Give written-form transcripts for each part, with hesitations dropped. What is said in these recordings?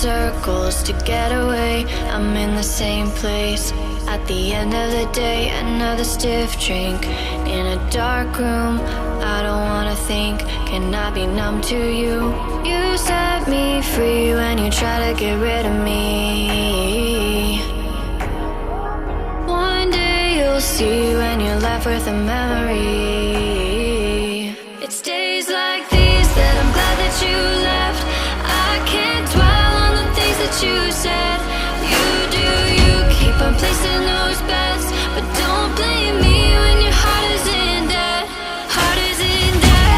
circles to get away. I'm in the same place. At the end of the day, another stiff drink in a dark room. I don't wanna think, can I be numb to you? You set me free when you try to get rid of me. One day you'll see when you're left with a memory. It's days like these that I'm glad that you left. I can't dwell on the things that you said. You do you, keep on placing those bets, but don't blame me when your heart is in debt. Heart is in debt.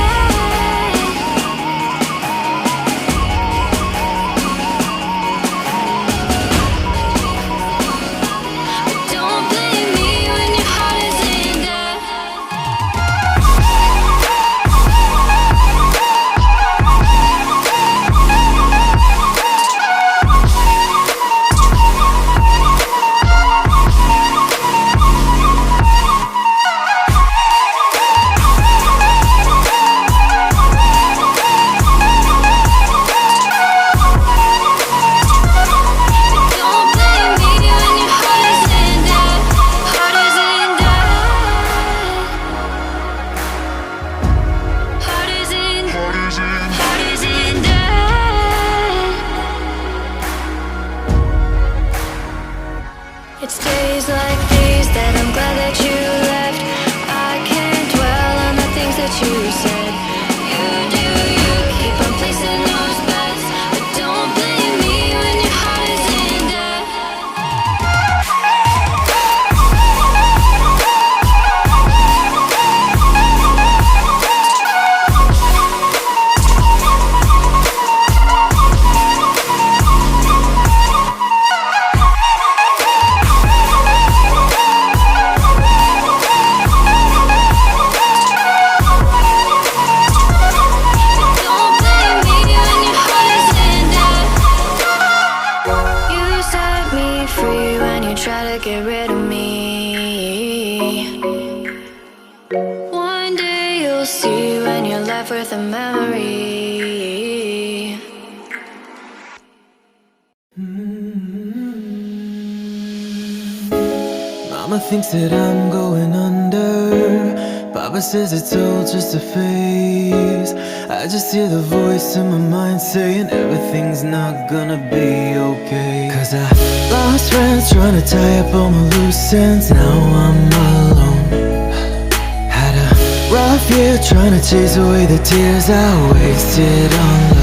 But don't blame me when your heart is in debt. It's days like these that I'm glad that you left. I can't dwell on the things that you said. You do you, keep on placing those bets, but don't blame me when your heart is in debt. Try to get rid of me. One day you'll see when you're left with a memory. Mama thinks that I'm going under. Papa says it's all just a phase. I just hear the voice in my mind saying everything's not gonna be okay. Cause I lost friends trying to tie up all my loose ends. Now I'm alone. Had a rough year trying to chase away the tears I wasted on